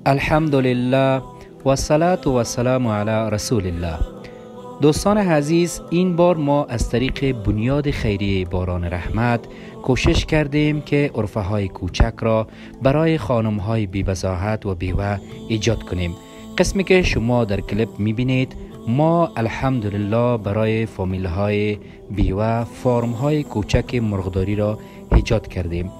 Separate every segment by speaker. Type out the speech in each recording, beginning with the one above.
Speaker 1: الحمدلله و الصلاة و السلام علی رسول الله. دوستان عزیز، این بار ما از طریق بنیاد خیریه باران رحمت کوشش کردیم که عرفه های کوچک را برای خانم های بی وضاحت و بیوه ایجاد کنیم. قسمی که شما در کلیپ میبینید، ما الحمدلله برای فامیل های بیوه فرم های کوچک مرغداری را ایجاد کردیم.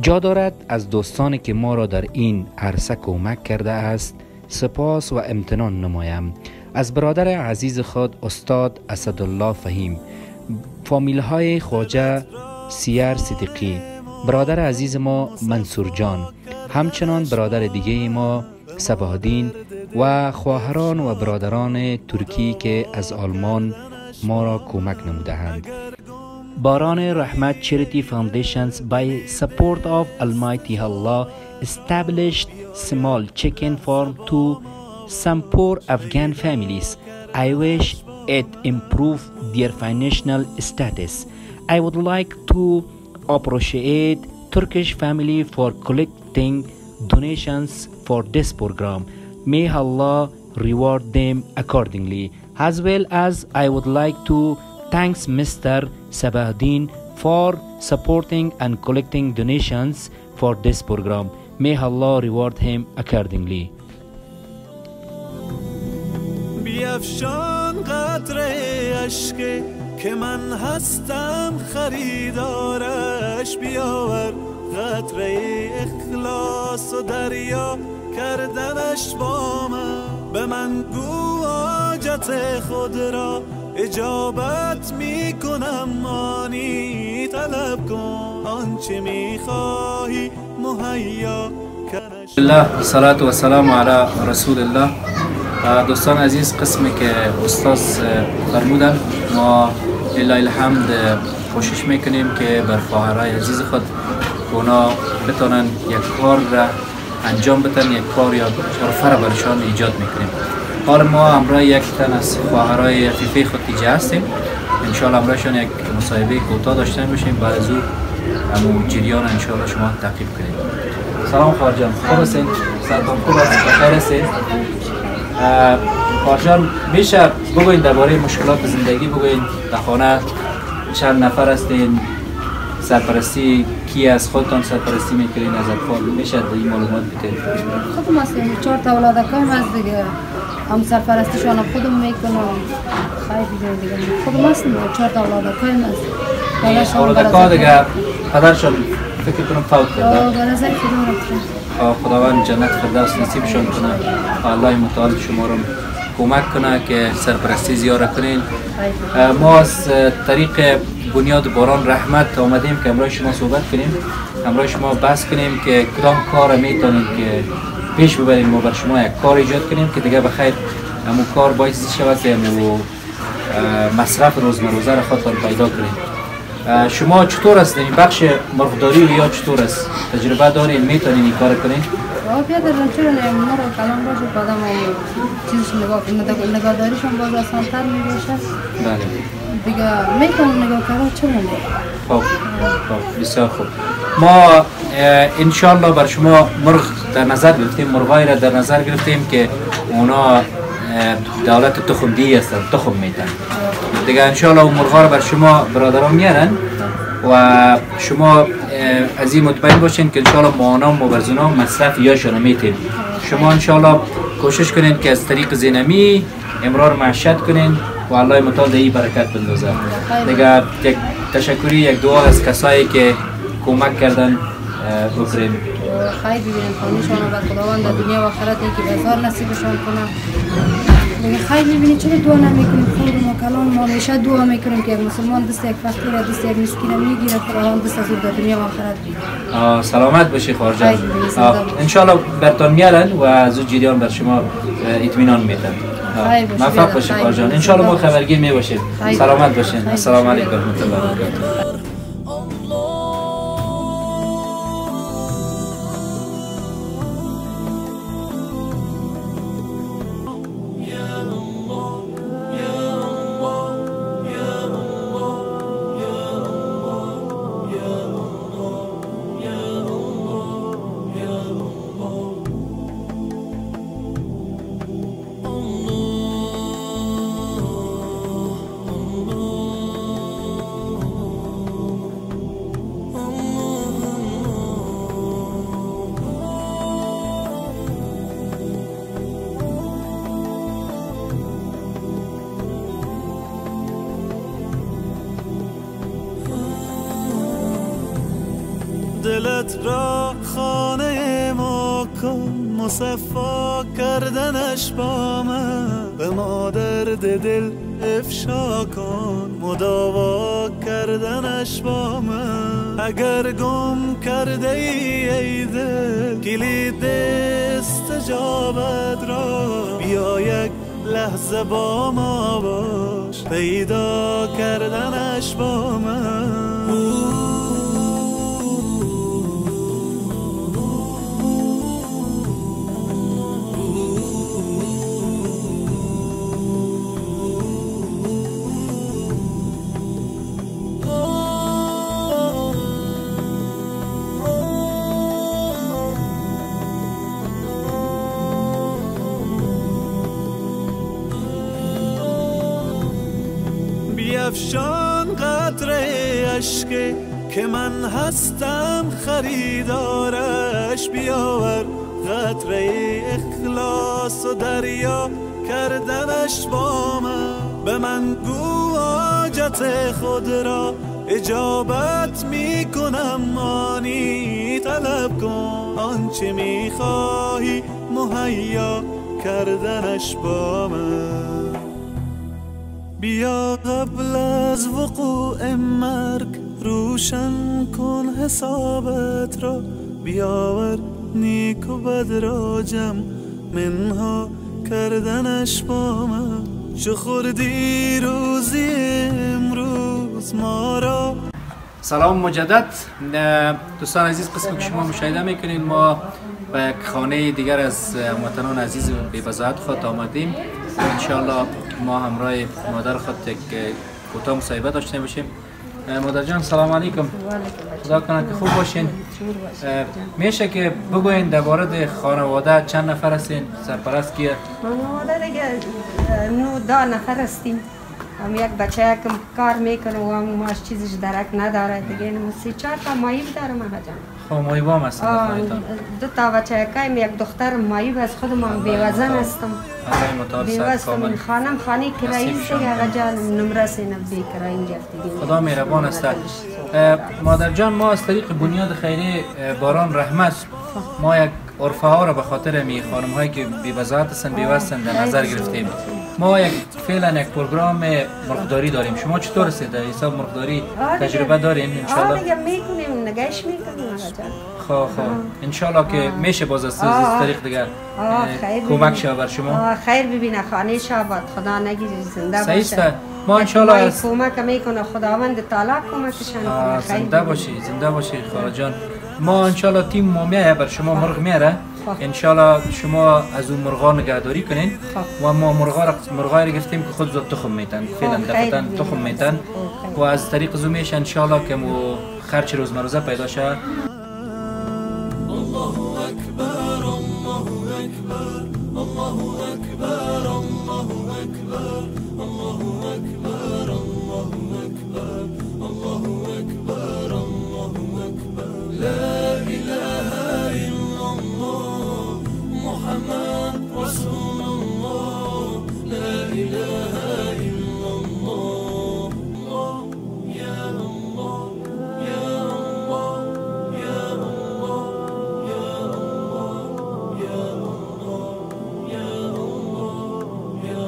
Speaker 1: جا دارد از دوستانی که ما را در این عرصه کمک کرده است سپاس و امتنان نمایم. از برادر عزیز خود استاد اسدالله فهیم، فامیل های خواجه سیر صدیقی، برادر عزیز ما منصور جان، همچنان برادر دیگه ما صباح‌الدین و خواهران و برادران ترکی که از آلمان ما را کمک نموده‌اند. Baran Rahmat Charity Foundations, by support of Almighty Allah, established small chicken farm to some poor Afghan families. I wish it improve their financial status. I would like to appreciate Turkish family for collecting donations for this program. May Allah reward them accordingly. As well as I would like to thanks Mr. Sabahdin for supporting and collecting donations for this program. May Allah reward him accordingly.
Speaker 2: بیفشان قطره عشق که من هستم خریدارش، بیاور قطره اخلاص و دریا کردنش با من. به من گو حاجت خود را اجابت می کنم، آنی طلب کن آنچه می خواهی مهیا کنش.
Speaker 1: الله صلاة و سلام علی رسول الله. دوستان عزیز، قسمی که استاد فرمودن ما لله الحمد کوشش میکنیم که بر خواهرای عزیز خود اونا بتونن یک کار را انجام بدن، یک کار یا عرفه را برشان ایجاد میکنیم. حال ما همراه یک تن از خواهرای عفیفه خود دیگه هستیم. انشاءالله همراهشان یک مصاحبه کوتاه داشته باشیم، بعد از او همون جریان انشاءالله شما تعقیب کنید. سلام خواهر جان، خوب هستین؟ سلام، خوب هستین؟ بخیر هستین؟ خواهر جان، میشه بگوین درباره مشکلات زندگی بگوین؟ در خانه چند نفر هستین؟ سرپرستی کی از خودتان سرپرستی میکنین از اطفال؟ میشه این معلومات بدید؟
Speaker 3: خودم هستیم، 4 تا اولادکایم هست دیگه، هم سرپرستیشان هم خودم میکنم. خیلی دیگه خودم هستیم، 4 تا اولادکایم هست.
Speaker 1: اولادکا دیگه پدرشان فکر کنم فوت کرده.
Speaker 3: به نظر خدا رفتن.
Speaker 1: خداوند جنت فردوس نصیبشان کنه. الله متعال شما رو کمک کنه که سرپرستی زیاره کنین. ما از طریق بنیاد باران رحمت آمدیم که همراه شما صحبت کنیم، همراه شما بحث کنیم که کدام کار میتونیم که پیش ببریم. ما بر شما یک کار ایجاد کنیم که دیگه بخیر همون کار باعث شود که همون مصرف روزمروزه را خودتان پیدا کنیم. شما چطور است این بخش مرغداری یا چطور است؟ تجربه دارین؟ میتونین این کار کنین؟
Speaker 3: پیاده رو چرا نه، ما رو کلام باشه بعدم چیزش نگاهداریشون باز آسان‌تر میشه.
Speaker 1: بله
Speaker 3: دیگه میتونم نگاه کردن، چرا نه؟
Speaker 1: خب بسیار خوب. ما انشالله بر شما مرغ در نظر گرفتیم، مرغایی را در نظر گرفتیم که اونا دولت تخمدهی هستند، تخم میتن دیگه. انشالله اون مرغا را بر شما برادران میارن و شما از این مطمئن باشین که انشالله ماهانه مبرزونا مصرف یاشون میتین. شما انشالله کوشش کنین که از طریق زینمی امرار معیشت کنین و الله متعال دهی برکت بندازه. دیگه یک تشکری، یک دعا از کسایی که کمک کردن بکنیم.
Speaker 3: خیلی ببینیم خانشان و خداوند در دنیا و آخرت که بازار نصیبشان کنه. دیگه خیلی ببینید چرا دعا نمیکنیم؟ خود ما کلان ما همیشه دعا میکنیم که مسلمان دست یک فقیر دست یک مسکین میگیره، خداوند دست از او در دنیا و آخرت بگیره.
Speaker 1: سلامت باشی خواهر جان. انشالله برتان میارن و از او جریان بر شما اطمینان میدن. موفق باشی خواهر جان. انشالله ما خبرگیر میباشیم. سلامت باشین. السلام علیکم و رحمت الله و برکاته.
Speaker 2: دلت را خانه ما کن، مصفا کردنش با من، به ما درد دل افشا کن، مداوا کردنش با من. اگر گم کرده ای دل کلید استجابت را، بیا یک لحظه با ما باش، پیدا کردنش با من. بیفشان قطره اشک که من هستم خریدارش، بیاور قطره اخلاص و دریا کردنش با من. به من گو حاجت خود را اجابت می کنم، آنی طلب کن آنچه می خواهی مهیا کردنش با من. بیا قبل از وقوع مرگ روشن کن حسابت را، بیاور نیک و بد را جمع منها کردنش با من. چه خوردی روزی امروز ما را.
Speaker 1: سلام مجدد دوستان عزیز، قسمی که شما مشاهده میکنید ما به یک خانه دیگر از هموطنان عزیز و بی‌بضاعت خود آمدیم. انشاءالله ما همراه مادر خود یک کوتاه مصاحبه داشته باشیم. مادر جان سلام علیکم. خدا کنه که خوب باشین. میشه که بگوین درباره خانواده چند نفر هستین؟ سرپرست کیه؟
Speaker 4: خانواده دیگه 9-10 نفر هستیم. هم یک بچه که کار میکنه و هم ماش چیزش درک نداره دیگه. 3-4 تا مایب دارم آقا جان.
Speaker 1: خب مایب هم هستن؟
Speaker 4: 2 تا بچه کایم، یک دختر مایب از خودم بیوزن هستم. بیوزن این خانم خانه کرایی است آقا جان، نمره 3 نبی کرایی اینجا دیگه.
Speaker 1: خدا مهربان است. مادر جان ما از طریق بنیاد خیریه باران رحمت ما یک عرفه ها را به خاطر می خانم هایی که بی‌بضاعت هستند بیوستند در نظر گرفتیم. ما فعلا یک پروگرام مرغداری داریم. شما چطور هستید در حساب مرغداری؟ تجربه دارین ان شاء الله؟
Speaker 4: دیگه میکنیم، نگاش میکنیم آقا جان.
Speaker 1: خب ان شاء الله که میشه باز از طریق دیگه کمک شه بر شما.
Speaker 4: خیر ببینه خانه شاباد، خدا نگیره زنده باشه.
Speaker 1: ما ان شاء الله
Speaker 4: کمک میکنه خداوند تعالی کمکشان کنه.
Speaker 1: زنده باشی خاله جان. ما ان شاء الله تیم ما میایه بر شما مرغ میاره. ان شاء الله شما از اون مرغا نگهداری کنین و ما مرغا را گفتیم که خود زود تخم میتن، فعلا دقیقاً تخم میتن و از طریق زومیش ان شاء الله که مو خرچ روزمروزه پیدا شه.
Speaker 2: الله اکبر الله اکبر الله اکبر الله اکبر الله اکبر الله اکبر الله اکبر الله اکبر. لا اله الا الله محمد رسول الله. لا اله الا الله یا الله یا الله یا الله یا الله یا الله یا الله یا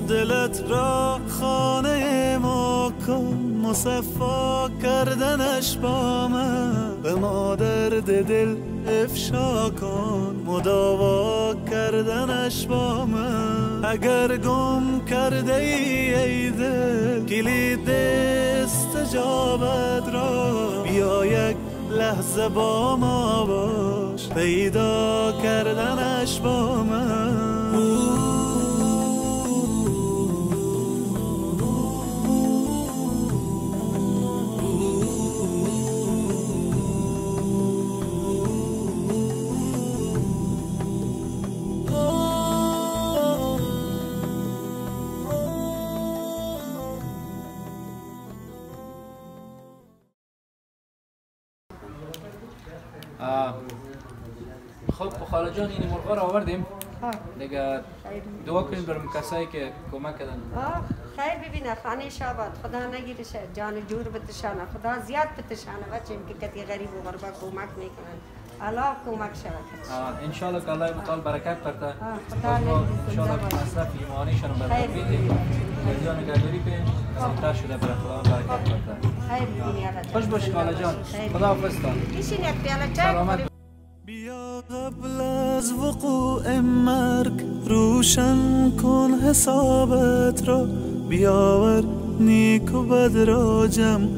Speaker 2: دلت را خانه ما کن، مصفا کردنش با من، به ما درد دل افشا کن، مداوا کردنش با من. اگر گم کرده ای دل کلید استجابت را، بیا یک لحظه با ما باش، پیدا کردنش با من.
Speaker 1: خب خاله جان این مرغا رو آوردیم دیگه دعا کنیم برای کسایی که کمک کردن.
Speaker 4: خیر ببینه خانه شاباد خدا نگیره جان جور بتشانه خدا زیاد بتشانه بچیم که کتی غریب و غربا کمک میکنن الله کمک شود
Speaker 1: ان شاء الله که الله متعال برکت کرده
Speaker 4: خدا
Speaker 1: ان شاء الله مصرف ایمانیشون برکت بده جان نگهداری کنیم زودتر شده برای خدا برکت کرده.
Speaker 4: خیر ببینی آقا
Speaker 1: خوش باش خاله جان خدا حافظ تان.
Speaker 4: بشین یک پیاله چای
Speaker 2: بیا قبل از وقوع مرگ روشن کن حسابت را بیاور نیک و بد را جمع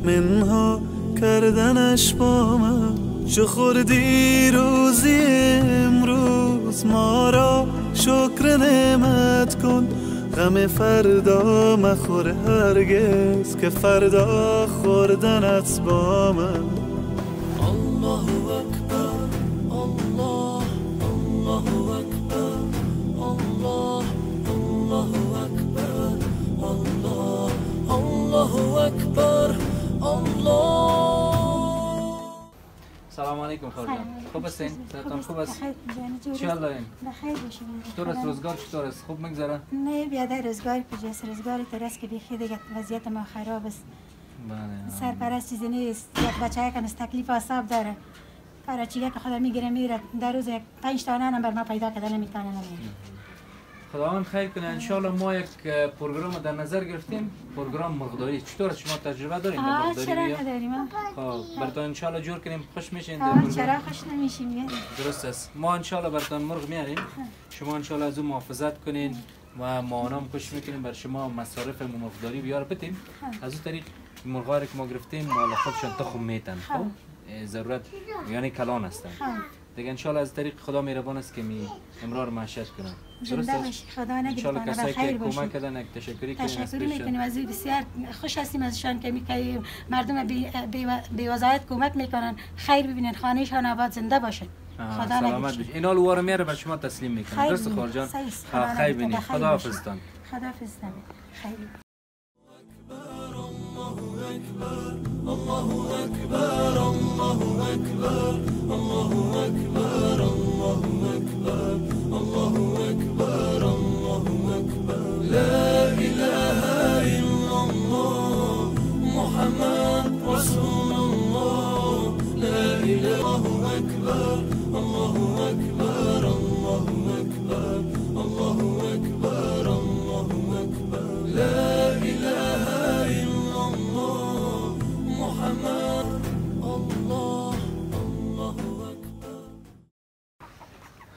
Speaker 2: منها کردنش با من چه خوردی روزی امروز ما را شکر نعمت کن غم فردا مخور هرگز که فردا خوردنت با من. الله اکبر الله الله اکبر الله الله اکبر الله الله اکبر الله.
Speaker 1: سلام علیکم خاله جان. خوب هستین؟ صحتتان خوب است؟ چی حال دارین؟
Speaker 5: بخیر باشین.
Speaker 1: چطور است روزگار چطور است؟ خوب میگذره؟
Speaker 5: نه بیادر روزگار کجاست؟ روزگار طرز که بیخی دیگه وضعیت ما خراب است.
Speaker 1: بله.
Speaker 5: سرپرست چیزی نیست. یک بچه کم از تکلیف حساب داره. کار چیزی که خدا میگیره میره در روز 5 تا نان بر ما پیدا کردن نمیتونه نمیره.
Speaker 1: خداوند خیر کنه. ان شاء الله ما یک پروگرام در نظر گرفتیم، پروگرام مرغداری. چطور است شما تجربه دارین در مرغداری؟
Speaker 5: چرا نداریم؟
Speaker 1: خب براتون ان شاء الله جور کنیم خوش میشین در
Speaker 5: چرا
Speaker 1: پروگرام.
Speaker 5: خوش نمیشیم؟
Speaker 1: درست است. ما ان شاء الله براتون مرغ میاریم. شما ان شاء الله از اون محافظت کنین و ما اونم خوش میکنیم بر شما مصارف مرغداری بیار بدیم. از اون طریق مرغا که ما گرفتیم مال خودشون تخم میتن. خب ضرورت یعنی کلان هستن. دیگه ان شاء الله از طریق خدا مهربان است که می امرار معاشرت کنم. درست است.
Speaker 5: خدا نگهدار
Speaker 1: کسایی که کمک کردن یک تشکری کنیم.
Speaker 5: تشکر میکنیم از بسیار خوش هستیم ازشان که مردم بی وظایف کمک میکنن. خیر ببینن خانهشان آباد زنده باشن. خدا
Speaker 1: سلامت باشین. اینا لوار میاره بر شما تسلیم میکنم. درست خال جان. خیر ببینید. خدا حافظتان.
Speaker 5: خدا حافظتان. خیر.
Speaker 2: الله أكبر الله أكبر الله أكبر الله أكبر الله أكبر الله أكبر لا إله إلا الله محمد رسول الله لا إله أكبر الله أكبر الله أكبر الله أكبر الله أكبر لا إله إلا الله محمد الله الله اکبر.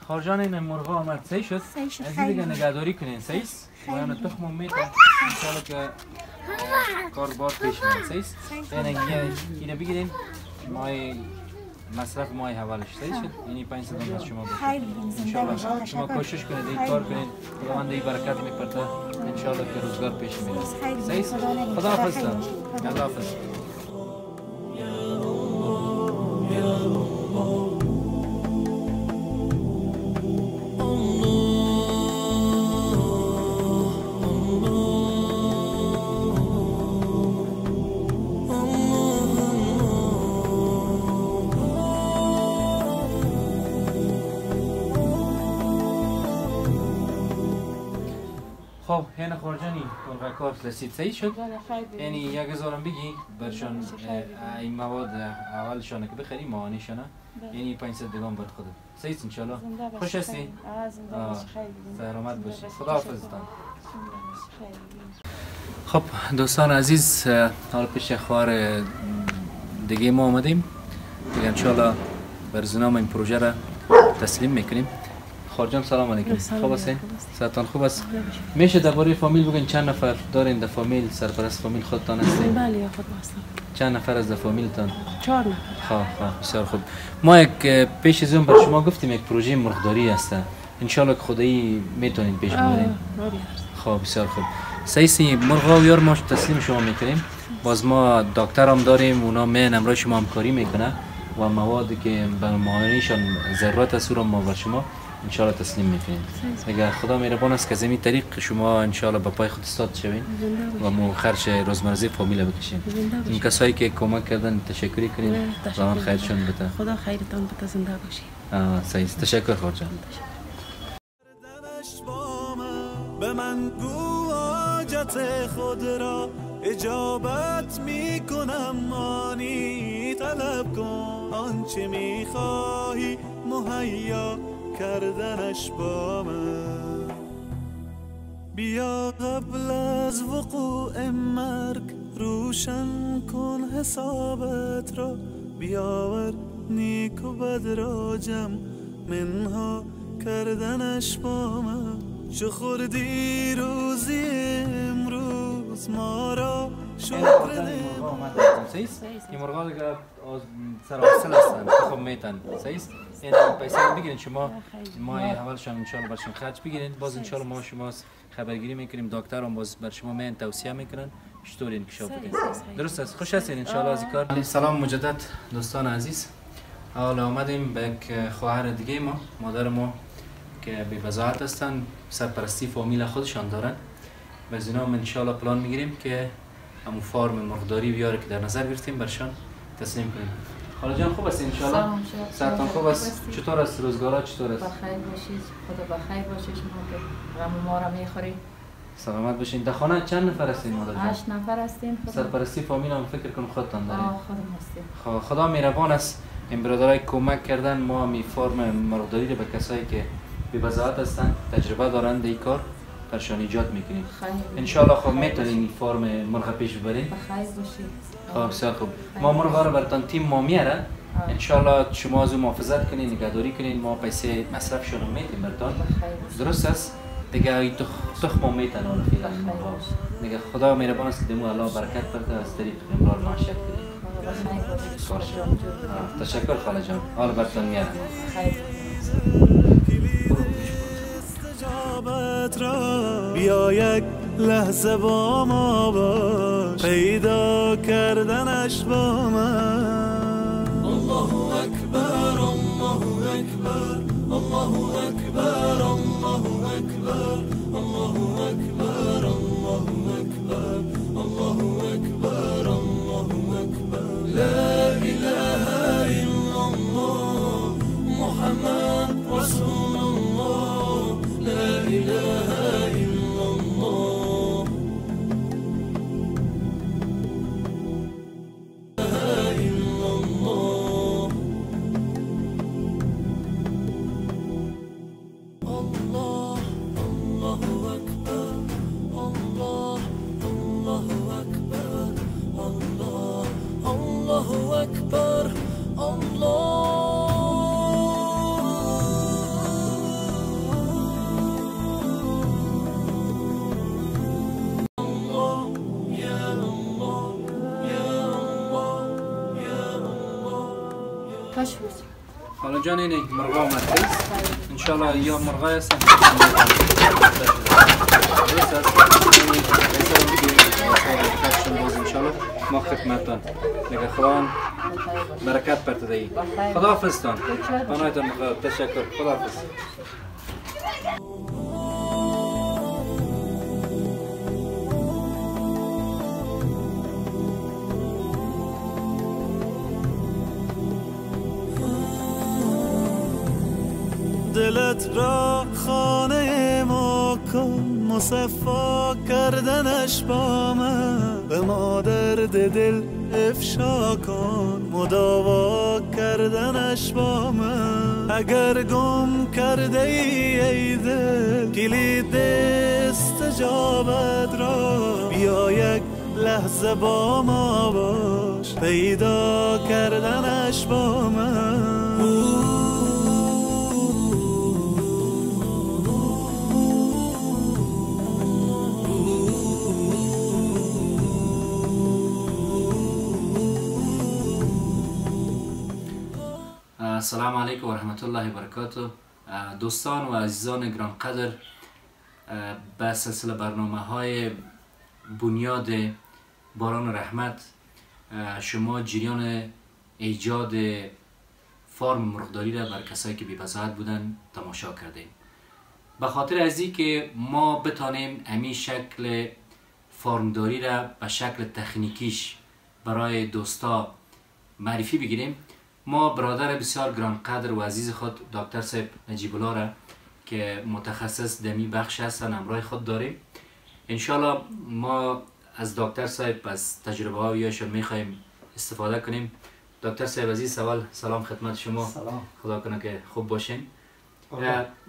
Speaker 1: خارجان این مرغا آمد صحیح شد؟ از دیگه نگهداری کنین صحیح؟ باید تخم میتن انشاءالله که کار بار پیش میاد صحیح؟ اینه بگیرین مای مصرف مای حوالش صحیح شد؟ اینی 5 سال از شما
Speaker 5: خیر
Speaker 1: انشاءالله شما کوشش کنید این کار کنین خداوند این برکت میپرده انشاءالله که روزگار پیش میاد صحیح؟ خدا حافظ الله حافظ. خب هنه خارجانی مرغ کار رسید صحیح شد؟ یعنی 1000 بگی برشان این مواد اولشانه که بخریم معانیشانه یعنی 500 دیگه بر خودت صحیح ان شاء الله. خوش هستی؟ سلامت باشی. خدا حافظتان. خب دوستان عزیز حالا پیش اخبار دیگه ما آمدیم دیگه ان شاء الله برزنامه این پروژه را تسلیم میکنیم. خارجان سلام علیکم. خوب هستین؟ صحتتان خوب است؟ میشه درباره فامیل بگین چند نفر دارین در فامیل؟ سرپرست فامیل خودتان هستین؟
Speaker 6: بله خود هستم.
Speaker 1: چند نفر از در فامیلتان؟
Speaker 6: 4 نفر.
Speaker 1: خب بسیار خوب. ما یک پیش از اون بر شما گفتیم یک پروژه مرغداری هست. ان شاء الله که خدایی میتونین پیش ببرین. خب بسیار خوب. صحیح مرغا و یار ما تسلیم شما میکنیم. باز ما دکتر هم داریم اونا من امروز شما همکاری میکنه و موادی که برای معاینهشان ضرورت است رو ما بر شما انشالله تسلیم میکنین. اگر خدا مهربان است که از این طریق شما انشالله به پای خود استاد شوین و مو خرج روزمرزی فامیل بکشین. این کسایی که کمک کردن تشکری کنین و من خیرشون بده.
Speaker 6: خدا خیرتان بده، زنده باشین.
Speaker 1: صحیح، تشکر خورجان.
Speaker 2: به من گو حاجت خود را اجابت می کنم، مانی طلب کن آنچه می خواهی مهیا کردنش با من. بیا قبل از وقوع مرگ روشن کن حسابت را، بیاور نیک و بد را جمع منها کردنش با من. چه خوردی روزی امروز ما را شکر
Speaker 1: این مرغا دیگه سر اصل هستن، خب میتن. صحیح. این پیسه بگیرین شما، ماه اولشان انشالله برشون خرج بگیرین. باز انشالله ما شما خبرگیری میکنیم، دکتر هم باز بر شما میان توصیه میکنن چطور انکشاف بدین. درست است؟ خوش هستین انشالله از این کار. سلام مجدد دوستان عزیز. حالا آمدیم به یک خواهر دیگه ما، مادر ما که به وضاحت هستن، سرپرستی فامیل خودشان دارن. و از اینا من انشالله پلان میگیریم که همون فارم مرغداری بیاره که در نظر گرفتیم برشان تسلیم کنیم. خاله جان خوب هستین انشالله؟ سرتان خوب است؟ چطور است روزگارا؟ چطور است؟
Speaker 7: بخیر باشید، خدا بخیر باشید. شما که غم ما را میخورید
Speaker 1: سلامت باشین. در خانه چند نفر هستین مادر جان؟
Speaker 7: 8 نفر هستیم.
Speaker 1: سرپرستی فامیل هم فکر کنم خودتان دارین؟
Speaker 7: خودم هستیم.
Speaker 1: خدا مهربان است. این برادرای کمک کردن، ما می فرم مرغداری رو به کسایی که بی وضاحت هستن، تجربه دارند این کار برشان ایجاد میکنیم. ان شاء الله خب میتونین این فرم مرغ پیش ببرین.
Speaker 7: بخیر باشید.
Speaker 1: خب بسیار خوب. ما مرغا رو براتون تیم ما میاره. ان شاء الله شما از اون محافظت کنین، نگهداری کنین، ما پیسه مصرفشون رو میدیم براتون. درست است؟ دیگه این تخم میتن اون فعلا. دیگه خدا مهربان است که دمو الله برکت بده از طریق امرار معاشرت کنین. تشکر خاله جان. حالا براتون میاره.
Speaker 2: بیا یک لحظه با ما باش، پیدا کردنش با من. الله اکبر، الله اکبر، الله اکبر، الله اکبر، الله اکبر، الله اکبر، الله اکبر، الله اکبر. لا اله الا الله محمد رسول الله. لا اله الا الله. لا اله الا الله. الله الله اکبر. الله الله اکبر. الله الله اکبر. الله.
Speaker 1: حالا جان این مرغا آمد انشالله یا مرغا هستن انشالله ما خدمتتان نگه خدا برکت برتدهی. خدا حافظتان. بانایتان بخیر. تشکر. خدا حافظ.
Speaker 2: دلت را خانه ما کن، مصفا کردنش با من. به ما درد دل افشا کن، مداوا کردنش با من. اگر گم کرده ای دل کلید استجابت را، بیا یک لحظه با ما باش، پیدا کردنش با من.
Speaker 1: السلام علیکم و رحمت الله و برکاته. دوستان و عزیزان گران قدر، به سلسله برنامه های بنیاد باران رحمت شما جریان ایجاد فارم مرغداری را بر کسایی که بی‌بضاعت بودن تماشا کردیم. به خاطر از این که ما بتانیم امی شکل فارمداری را به شکل تکنیکیش برای دوستا معرفی بگیریم، ما برادر بسیار گرانقدر و عزیز خود دکتر صاحب نجیب الله را که متخصص دمی بخش هستن همراه خود داریم. انشالله ما از دکتر صاحب از تجربه هایشان میخوایم استفاده کنیم. دکتر صاحب عزیز، سلام خدمت شما.
Speaker 8: سلام.
Speaker 1: خدا کنه که خوب باشین.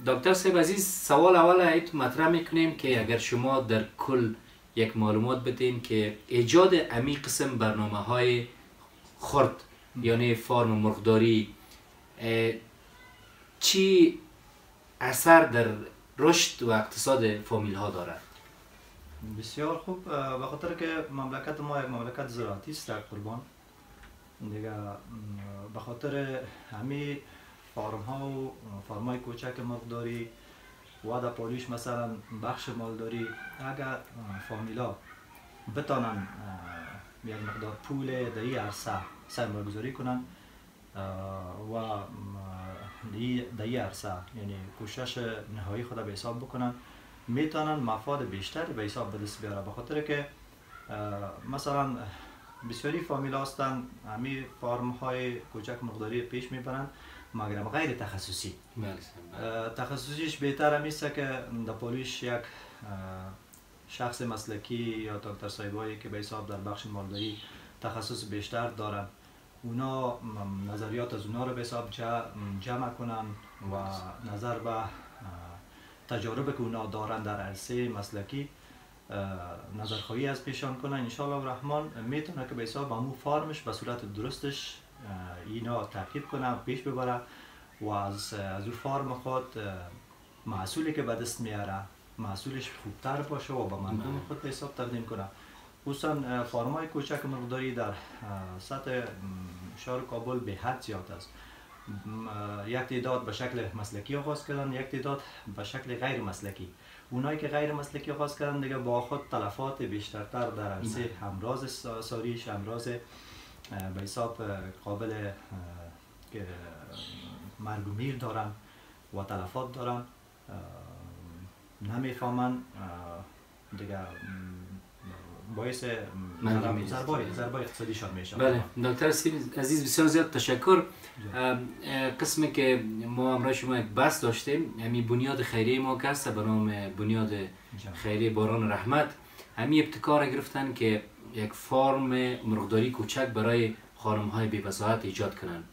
Speaker 1: دکتر صاحب عزیز، سوال اول ایت مطرح میکنیم که اگر شما در کل یک معلومات بدین که ایجاد امی قسم برنامه های خرد یعنی فارم مرغداری چی اثر در رشد و اقتصاد فامیل ها دارد؟
Speaker 8: بسیار خوب. به خاطر که مملکت ما یک مملکت زراعتی است قربان دیگه، به خاطر همین فارم ها و فارم های کوچک مرغداری و در پالیش مثلا بخش مالداری، اگر فامیلا بتانن یک مقدار پول در این عرصه سرمایه‌گذاری کنن و در این عرصه یعنی کوشش نهایی خود به حساب بکنن، میتونن مفاد بیشتری به حساب به دست بیاره. به خاطر که مثلا بسیاری فامیلا هستن همین فارم های کوچک مقداری پیش میبرن مگر غیر تخصصی. تخصصیش بهتر همیسته که در پالیش یک شخص مسلکی یا دکتر صاحبایی که به حساب در بخش مالداری تخصص بیشتر دارن، اونا نظریات از اونا رو به حساب جمع کنن و نظر به تجارب که اونا دارن در عرصه مسلکی نظرخواهی از پیشان کنن. انشاءالله الرحمن میتونه که به حساب همون فارمش به صورت درستش اینا تعقیب کنه، پیش ببره و از اون فارم خود محصولی که به دست میاره محصولش خوبتر باشه و به مردم خود به حساب تقدیم کنه. خصوصا فارمای کوچک مرغداری در سطح شهر کابل به حد زیاد است. یک تعداد به شکل مسلکی آغاز کردن، یک تعداد به شکل غیر مسلکی. اونایی که غیر مسلکی آغاز کردن دیگه با خود تلفات بیشترتر در عرصه همراز ساریش، همراز به حساب قابل که مرگ و میر دارن و تلفات دارن، نمیفهمن دیگه، باعث ضربه اقتصادیشان میشه.
Speaker 1: بله دکتر عزیز بسیار زیاد تشکر. قسمی که ما امروز شما یک بحث داشتیم، همین بنیاد خیریه ما که است به نام بنیاد خیریه باران رحمت، همین ابتکار گرفتن که یک فارم مرغداری کوچک برای خانم‌های بی‌بضاعت ایجاد کنن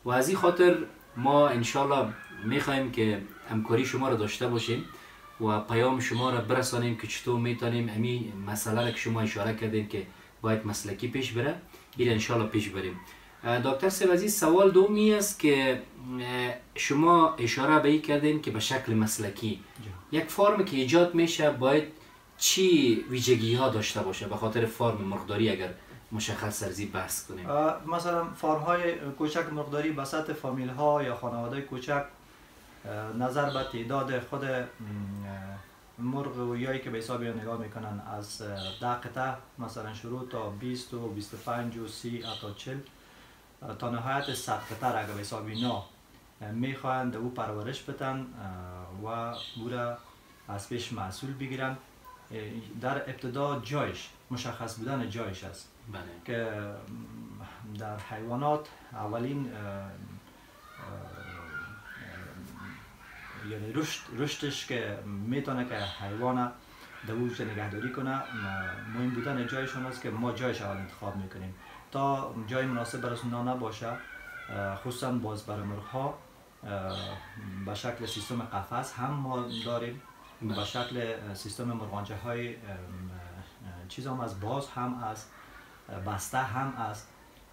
Speaker 1: و از این خاطر ما انشالله میخوایم که همکاری شما را داشته باشیم و پیام شما را برسانیم که چطور میتونیم همین مسئله را که شما اشاره کردین که باید مسلکی پیش بره این انشالله پیش بریم. دکتر صاحب عزیز، سوال دومی است که شما اشاره به این کردین که به شکل مسلکی یک فارم که ایجاد میشه باید چی ویژگی ها داشته باشه به خاطر فارم مرغداری اگر مشخص سرزی بحث کنیم؟
Speaker 8: مثلا فارم های کوچک مرغداری به سطح فامیل ها یا خانواده کوچک نظر به تعداد خود مرغ و یایی که به حساب نگاه میکنن از 10 قطعه مثلا شروع تا 20 و 25 و 30 تا 40 تا نهایت 100 قطعه را به حساب اینا میخواهند او پرورش بدن و او را از پیش محصول بگیرن. در ابتدا جایش مشخص بودن جایش است که در حیوانات اولین یعنی رشدش که میتونه که حیوان در وجود نگهداری کنه، مهم بودن جایشون است که ما جایش اول انتخاب میکنیم تا جای مناسب برای اونا نباشه. خصوصا باز برای مرغ‌ها به شکل سیستم قفس هم ما داریم، به شکل سیستم مرغانچه های چیز هم از باز هم از بسته هم است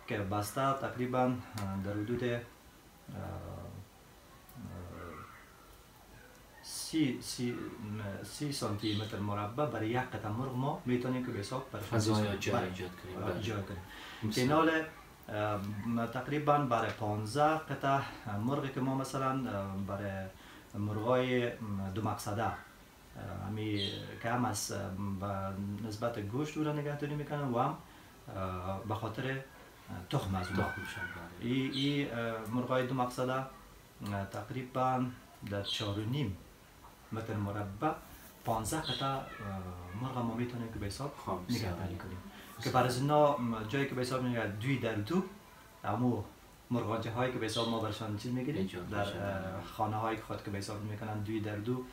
Speaker 8: که بسته تقریبا در حدود 30 سانتی متر مربع برای یک قطعه مرغ ما میتونیم که به حساب
Speaker 1: فضای جای ایجاد کنیم.
Speaker 8: فینال تقریبا برای 15 قطعه مرغی که ما مثلا برای مرغای دو مقصده همی که هم از نسبت گوشت رو نگهداری میکنن و هم به خاطر تخم از اونها. این مرغای دو مقصده تقریبا در 4.5 متر مربع 15 قطعه مرغ ما میتونیم که به حساب نگهداری کنیم که برای اینا جایی که به حساب میگه دوی در دو امو مرغانچه هایی که به حساب ما برشان چیز میگیریم در خانه های خود که به حساب میکنن دوی در دو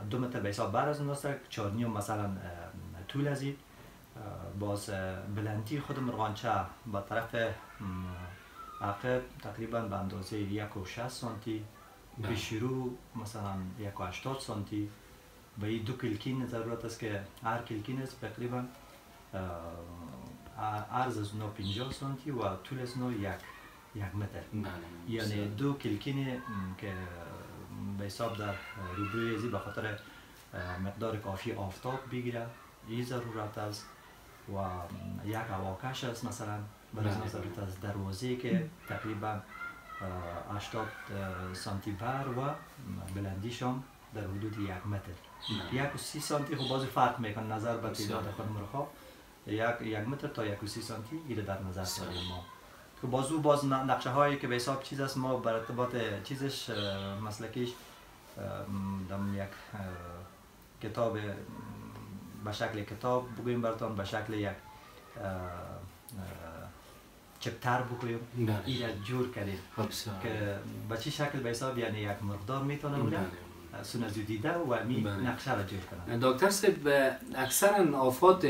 Speaker 8: 2 متر به حساب بر از اوناست 4.5 مثلا طول از باز بلندی خود مرغانچه با طرف عقب تقریبا به اندازه 1.60 سانتی به شروع مثلا 1.80 سانتی و این 2 کلکین ضرورت است که هر کلکین است تقریبا عرض از اونها 50 سانتی و طول از اونها 1 متر. یعنی 2 کلکین که به حساب در روبروی ازی به خاطر مقدار کافی آفتاب بگیره این ضرورت است و یک هواکش است مثلا برای ضرورت است دروازه که تقریبا 80 سانتی بر و بلندیشان در حدود 1 متر. 1.30 سانتی خب بازی فرق میکنه نظر به تعداد خود مرغ‌ها. 1 متر تا 1.30 سانتی ایره در نظر داریم ما. که باز نقشه هایی که به حساب چیز است ما بر ارتباط چیزش مسلکیش دم یک کتاب به شکل کتاب بگوییم براتون به شکل یک چپتر بگوییم این جور کردیم که به چی شکل به حساب یعنی یک مقدار میتونه بوده سون از دیده و می نقشه را جور کنن.
Speaker 1: دکتر صاحب اکثرا آفات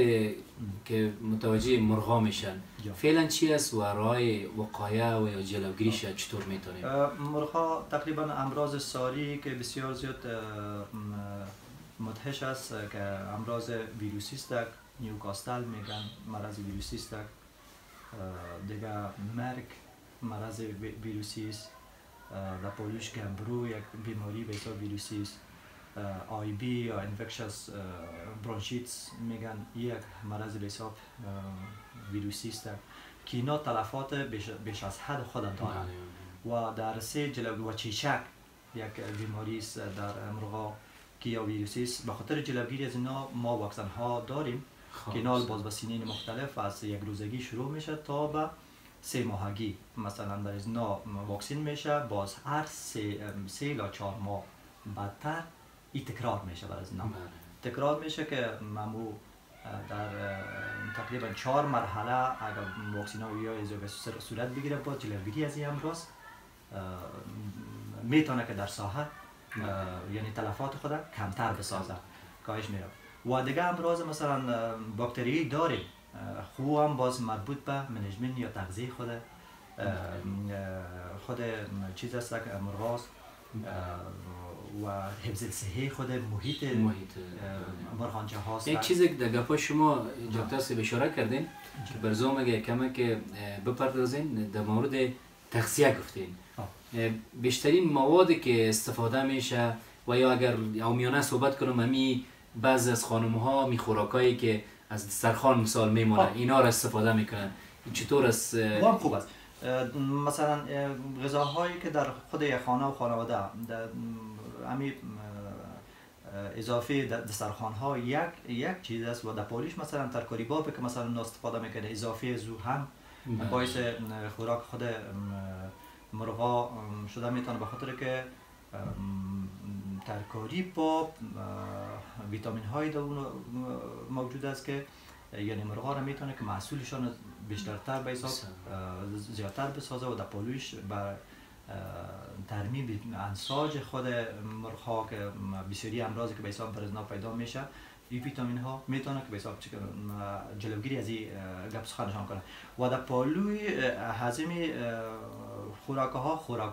Speaker 1: که متوجه مرغا میشن فعلا چی است و راه وقایه و یا جلوگیریش چطور میتونیم؟
Speaker 8: مرغا تقریبا امراض ساری که بسیار زیاد مدهش است که امراض ویروسی است، نیوکاستل میگن مرض ویروسی است، دیگه مرگ مرض ویروسی است، در پولیش گمبرو یک بیماری به حساب ویروسی است، آی بی یا انفکشس برونشیتس میگن یک مرض به حساب ویروسی است که اینا تلفات بیش از حد خود دارند و در سه جلوگیری و چیچک یک بیماری است در مرغا که یا ویروسی است. به خاطر جلوگیری از اینا ما واکسن ها داریم که اینا باز به سنین مختلف از 1 روزگی شروع میشه تا به 3 ماهگی مثلا در اینا واکسین میشه، باز هر 3 تا 4 ماه بعدتر این تکرار میشه. برای اینا تکرار میشه که ممو در تقریبا 4 مرحله اگر واکسین ها یا اضافه صورت بگیره با جلوگیری از این امراض میتونه که در ساحه یعنی تلفات خود کمتر بسازه کاهش میره. و دیگه امراض مثلا باکتری داریم خوب هم باز مربوط به منیجمنت یا تغذیه خود چیز است که مرغاست و حفظ صحی خود محیط مرغانچه هاست.
Speaker 1: یک چیزی که در گپا شما دکتر صاحب اشاره کردین که برزوم اگه کمک بپردازین در مورد تغذیه گفتین. بیشترین موادی که استفاده میشه و یا اگر عامیانه صحبت کنم همی بعض از خانم ها می خوراکایی که از دسترخوان مثال میمونه اینا را استفاده میکنن چطور است؟
Speaker 8: خوب است. مثلا غذاهایی که در خود یک خانه و خانواده همی اضافه دسترخوان ها یک چیز است و در پولیش مثلا ترکاری باب که مثلا استفاده میکنه اضافه زو هم باعث خوراک خود مرغا شده میتونه به خاطر که ترکاری با ویتامین های موجود است که یعنی مرغا را میتونه که محصولشان بیشترتر به حساب زیادتر بسازه و در پالویش بر ترمیم انساج خود مرغا که بسیاری امراضی که به حساب برزنا پیدا میشه این ویتامین ها میتونه که به حساب جلوگیری از این گپ سخنشان کنه و در پالوی هضمی خوراک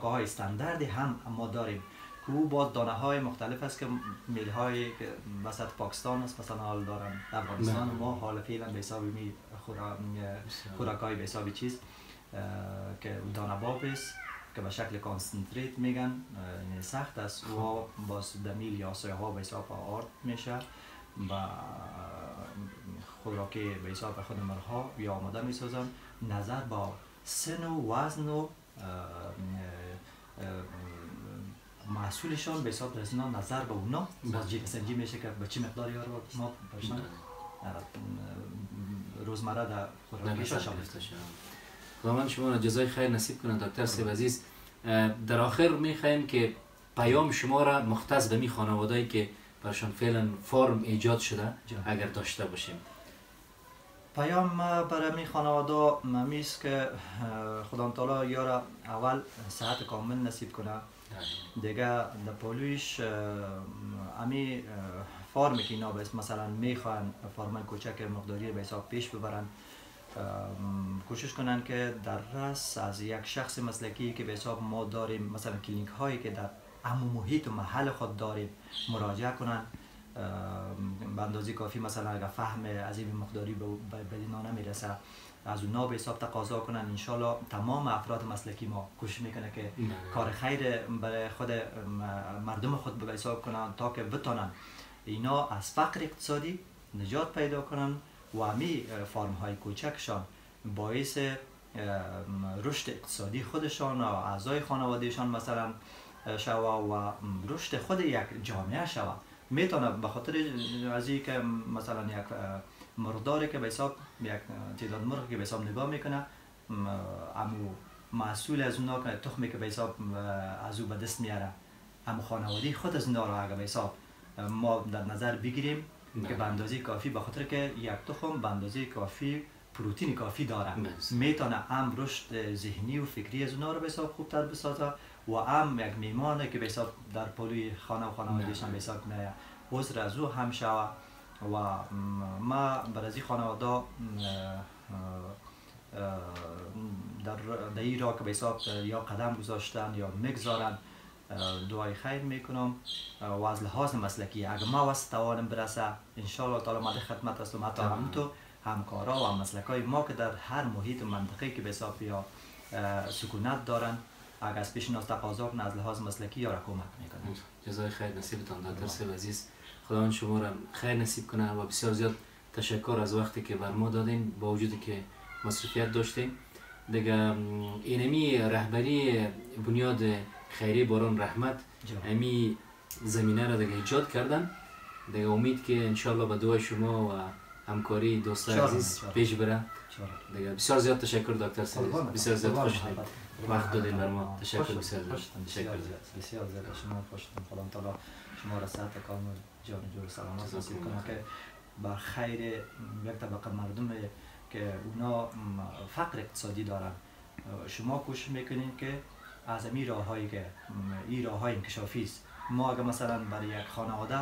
Speaker 8: های استانداردی هم ما داریم که او با دانه های مختلف است که میل های که وسط پاکستان است مثلا حال دارن افغانستان ما حال فعلا به حساب می خوراک های به حساب چیز که دانه باب است که به شکل کانسنتریت میگن سخت است و باز دمیل یا سایه ها به حساب آرد میشه و خوراکی به حساب خود مرغ‌ها یا آماده میسازن نظر با سن و وزن و محصولشان به حساب رسیدن نظر به اونا باز جیب سنجی میشه که به چه مقداری ها رو ما برشن روزمره در خوراکیشان شامل است.
Speaker 1: خداوند شما را جزای خیر نصیب کنه دکتر صاحب عزیز. در آخر می‌خوایم که پیام شما را مختص به می خانواده‌ای که برشان فعلا فرم ایجاد شده اگر داشته باشیم.
Speaker 8: پیام برای می خانواده میست که خدا تعالی یارا اول صحت کامل نصیب کنه، دیگه در پولویش امی فرمی که اینا مثلا میخوان فرمان کوچک مقداری به حساب پیش ببرن، کوشش کنن که در رأس از یک شخص مسلکی که به حساب ما داریم، مثلا کلینیک هایی که در همون محیط و محل خود داریم مراجعه کنن. به اندازه کافی مثلا اگر فهم از این مقداری به اینا نمیرسه از اونا به حساب تقاضا کنن. انشالله تمام افراد مسلکی ما کوشش میکنه که کار خیر برای خود مردم خود به حساب کنن تا که بتونن اینا از فقر اقتصادی نجات پیدا کنن و همی فارم های کوچکشان باعث رشد اقتصادی خودشان و اعضای خانوادهشان مثلا شوا و رشد خود یک جامعه شوا. میتونه به خاطر از این که مثلا یک مرداری که به حساب یک تعداد مرغ که به حساب نگاه میکنه، امو مسئول از اونا که تخمی که به حساب از او به دست میاره، امو خانوادی خود از اونا را اگر به حساب ما در نظر بگیریم که به اندازه کافی، به خاطر که یک تخم به اندازه کافی پروتئین کافی داره، میتونه هم رشد ذهنی و فکری از اونا رو به حساب خوبتر بسازه و هم یک میمانه که به حساب در پلوی خانه و خانوادهشان به حساب میایه عذر از او هم شوه. و ما برای این خانواده در این راه که به حساب یا قدم گذاشتن یا میگذارن دعای خیر میکنم و از لحاظ مسلکی اگر ما واسه توانم برسه انشاءالله تعالی ما در خدمت هستم، حتی همونطور همکارا و مسلکای ما که در هر محیط منطقه‌ای که به حساب یا سکونت دارن اگر از پیش ناز تقاضا کنه از لحاظ مسلکی یا را کمک میکنه.
Speaker 1: جزای خیر نصیبتان دکتر صاحب عزیز. خداوند شما را خیر نصیب کنه و بسیار زیاد تشکر از وقتی که بر ما دادین با وجودی که مصروفیت داشتیم. دیگه اینمی رهبری بنیاد خیری باران رحمت امی زمینه را دیگه ایجاد کردن. دیگه امید که انشالله با دعای شما و همکاری دوستان عزیز پیش بره. دیگه بسیار زیاد تشکر دکتر صاحب، بسیار زیاد خوش وقت دادین بر ما. تشکر بسیار زیاد.
Speaker 8: بسیار زیاد شما خوشتون. خدا تعالی شما را صحت کامل جان جور سلامت نصیب کنه که بر خیر یک طبقه مردم که اونا فقر اقتصادی دارن شما کوشش میکنین که از این راههایی که این راههای انکشافی است، ما اگر مثلا برای یک خانواده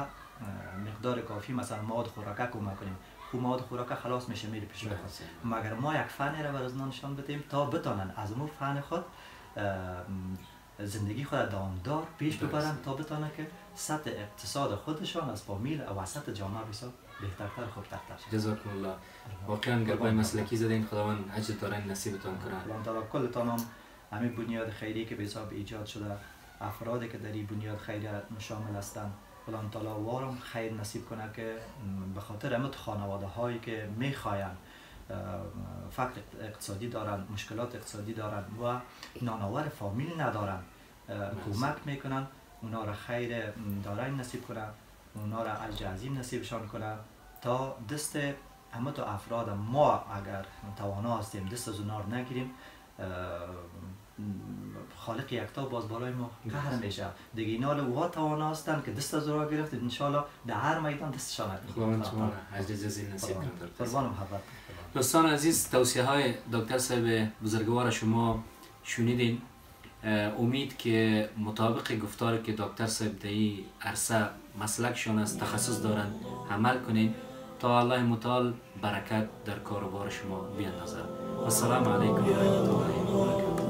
Speaker 8: مقدار کافی مثلا مواد خوراکه کمک کنیم، خب مواد خوراکه خلاص میشه میره پیش خود، مگر ما یک فن را برای نشان بدیم تا بتونن از اون فن خود زندگی خود دامدار پیش ببرن تا بتونن که سطح اقتصاد خودشان از فامیل و سطح جامعه بسیار بهترتر خوبتر شه.
Speaker 1: جزاکم الله. واقعا گربای مسلکی زدین. خداوند اجر دارین نصیبتان کنه.
Speaker 8: خداوند کلتان هم همین بنیاد خیری که به حساب ایجاد شده، افرادی که در این بنیاد خیری شامل هستند، خداوند تعالی وارم خیر نصیب کنه که به خاطر همه خانواده هایی که میخواین فقر اقتصادی دارن، مشکلات اقتصادی دارن و نانآور فامیل ندارن کمک میکنن، اونا را خیر دارین نصیب کنه، اونا را اجر عظیم نصیبشان کنه تا دست همه تو افراد ما اگر توانا هستیم دست از اونا را نگیریم، خالق یکتا باز بالای ما قهر میشه دیگه. اینا لوها توانا هستن که دست از اونا گرفت انشالله در هر میدان دستشان
Speaker 1: خداوند شما را اجر جزیل نصیب کنه.
Speaker 8: قربان محبت.
Speaker 1: دوستان عزیز، توصیه های دکتر صاحب بزرگوار شما شنیدین. امید که مطابق گفتاری که دکتر صاحب در این عرصه مسلکشان است، تخصص دارن، عمل کنین تا الله متعال برکت در کار و بار شما بیاندازد. السلام علیکم و رحمت الله و برکاته.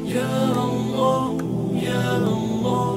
Speaker 2: یا الله یا الله